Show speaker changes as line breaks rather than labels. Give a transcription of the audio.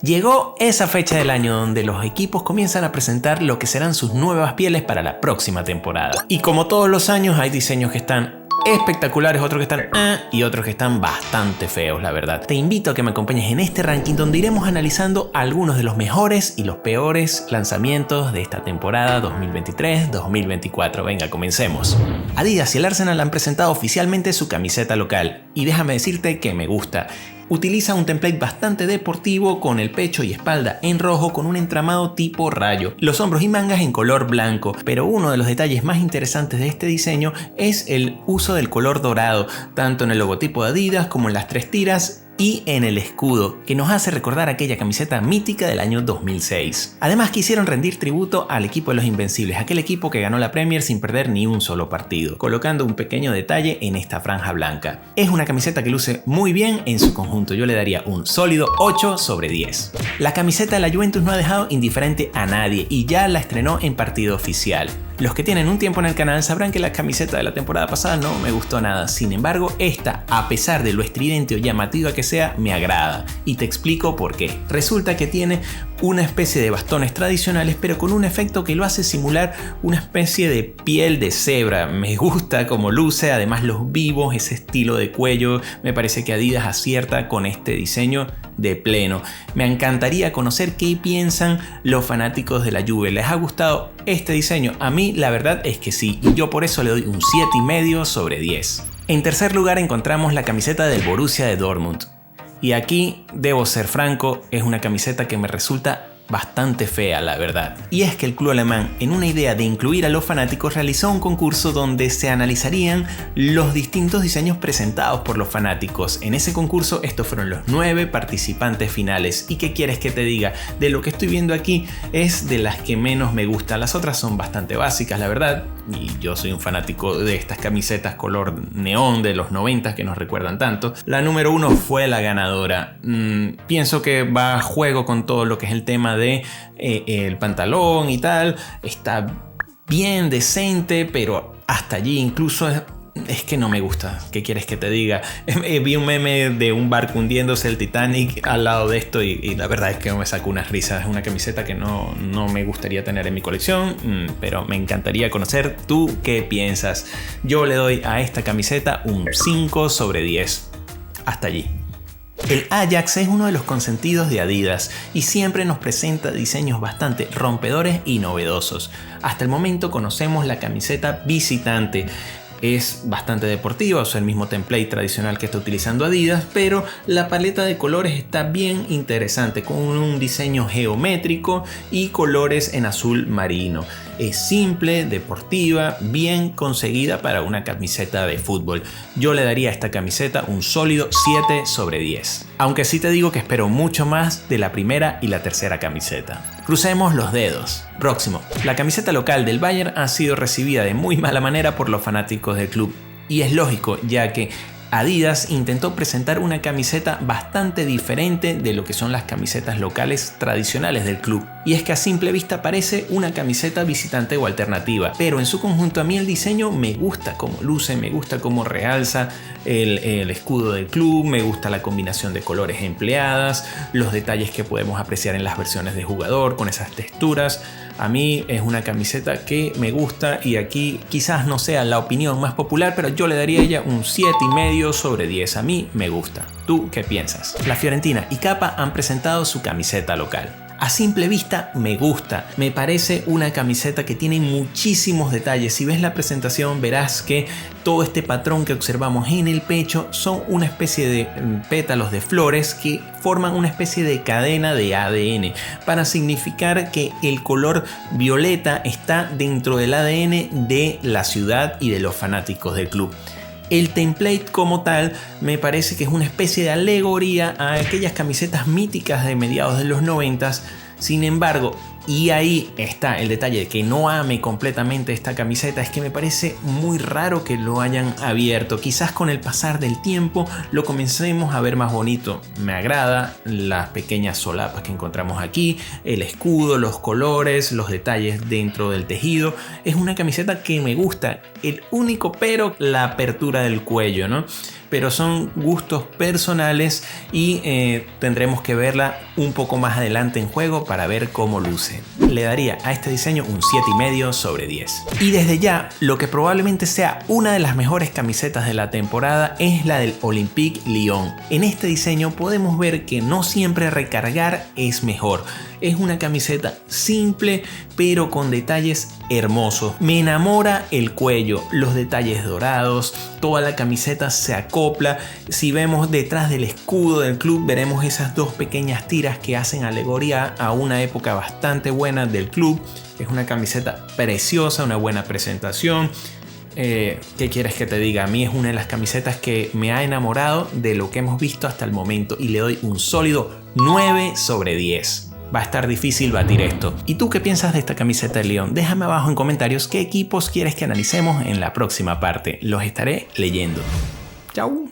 Llegó esa fecha del año donde los equipos comienzan a presentar lo que serán sus nuevas pieles para la próxima temporada. Y como todos los años hay diseños que están espectaculares, otros que están y otros que están bastante feos, la verdad. Te invito a que me acompañes en este ranking donde iremos analizando algunos de los mejores y los peores lanzamientos de esta temporada 2023-2024. Venga, comencemos. Adidas y el Arsenal han presentado oficialmente su camiseta local y déjame decirte que me gusta. Utiliza un template bastante deportivo con el pecho y espalda en rojo con un entramado tipo rayo, los hombros y mangas en color blanco, pero uno de los detalles más interesantes de este diseño es el uso del color dorado, tanto en el logotipo de Adidas como en las tres tiras y en el escudo, que nos hace recordar aquella camiseta mítica del año 2006. Además quisieron rendir tributo al equipo de los Invencibles, aquel equipo que ganó la Premier sin perder ni un solo partido, colocando un pequeño detalle en esta franja blanca. Es una camiseta que luce muy bien en su conjunto, yo le daría un sólido 8 sobre 10. La camiseta de la Juventus no ha dejado indiferente a nadie y ya la estrenó en partido oficial. Los que tienen un tiempo en el canal sabrán que la camiseta de la temporada pasada no me gustó nada, sin embargo esta, a pesar de lo estridente o llamativa que sea, me agrada y te explico por qué. Resulta que tiene una especie de bastones tradicionales pero con un efecto que lo hace simular una especie de piel de cebra. Me gusta cómo luce, además los vivos, ese estilo de cuello, me parece que Adidas acierta con este diseño de pleno. Me encantaría conocer qué piensan los fanáticos de la Juve. ¿Les ha gustado este diseño? A mí la verdad es que sí, y yo por eso le doy un 7,5 sobre 10. En tercer lugar encontramos la camiseta del Borussia de Dortmund. Y aquí, debo ser franco, es una camiseta que me resulta bastante fea, la verdad. Y es que el club alemán, en una idea de incluir a los fanáticos, realizó un concurso donde se analizarían los distintos diseños presentados por los fanáticos. En ese concurso estos fueron los 9 participantes finales. ¿Y qué quieres que te diga? De lo que estoy viendo aquí es de las que menos me gustan. Las otras son bastante básicas, la verdad. Y yo soy un fanático de estas camisetas color neón de los 90 que nos recuerdan tanto. La número 1 fue la ganadora. Pienso que va a juego con todo lo que es el tema de el pantalón y tal. Está bien decente, pero hasta allí incluso es que no me gusta. ¿Qué quieres que te diga? Vi un meme de un barco hundiéndose, el Titanic, al lado de esto y la verdad es que me sacó unas risas. Es una camiseta que no me gustaría tener en mi colección, pero me encantaría conocer tú qué piensas. Yo le doy a esta camiseta un 5 sobre 10. Hasta allí. El Ajax es uno de los consentidos de Adidas y siempre nos presenta diseños bastante rompedores y novedosos. Hasta el momento conocemos la camiseta visitante. Es bastante deportiva, usa el mismo template tradicional que está utilizando Adidas, pero la paleta de colores está bien interesante, con un diseño geométrico y colores en azul marino. Es simple, deportiva, bien conseguida para una camiseta de fútbol. Yo le daría a esta camiseta un sólido 7 sobre 10. Aunque sí te digo que espero mucho más de la primera y la tercera camiseta. Crucemos los dedos. Próximo. La camiseta local del Bayern ha sido recibida de muy mala manera por los fanáticos del club. Y es lógico, ya que Adidas intentó presentar una camiseta bastante diferente de lo que son las camisetas locales tradicionales del club. Y es que a simple vista parece una camiseta visitante o alternativa, pero en su conjunto a mí el diseño me gusta cómo luce, me gusta cómo realza el escudo del club, me gusta la combinación de colores empleadas, los detalles que podemos apreciar en las versiones de jugador con esas texturas. A mí es una camiseta que me gusta y aquí quizás no sea la opinión más popular, pero yo le daría a ella un 7,5 sobre 10. A mí me gusta. ¿Tú qué piensas? La Fiorentina y Kappa han presentado su camiseta local. A simple vista me gusta, me parece una camiseta que tiene muchísimos detalles. Si ves la presentación verás que todo este patrón que observamos en el pecho son una especie de pétalos de flores que forman una especie de cadena de ADN para significar que el color violeta está dentro del ADN de la ciudad y de los fanáticos del club. El template como tal me parece que es una especie de alegoría a aquellas camisetas míticas de mediados de los 90. Sin embargo, Y ahí está el detalle de que no ame completamente esta camiseta, es que me parece muy raro que lo hayan abierto. Quizás con el pasar del tiempo lo comencemos a ver más bonito. Me agrada las pequeñas solapas que encontramos aquí, el escudo, los colores, los detalles dentro del tejido. Es una camiseta que me gusta. El único pero, la apertura del cuello, ¿no? Pero son gustos personales y tendremos que verla un poco más adelante en juego para ver cómo luce. Le daría a este diseño un 7,5 sobre 10. Y desde ya, lo que probablemente sea una de las mejores camisetas de la temporada es la del Olympique Lyon. En este diseño podemos ver que no siempre recargar es mejor. Es una camiseta simple pero con detalles hermosos. Me enamora el cuello, los detalles dorados, toda la camiseta se acopla. Si vemos detrás del escudo del club veremos esas dos pequeñas tiras que hacen alegoría a una época bastante buena del club. Es una camiseta preciosa, una buena presentación. ¿Qué quieres que te diga? A mí es una de las camisetas que me ha enamorado de lo que hemos visto hasta el momento y le doy un sólido 9 sobre 10. Va a estar difícil batir esto. ¿Y tú qué piensas de esta camiseta de Lyon? Déjame abajo en comentarios qué equipos quieres que analicemos en la próxima parte. Los estaré leyendo. Chau.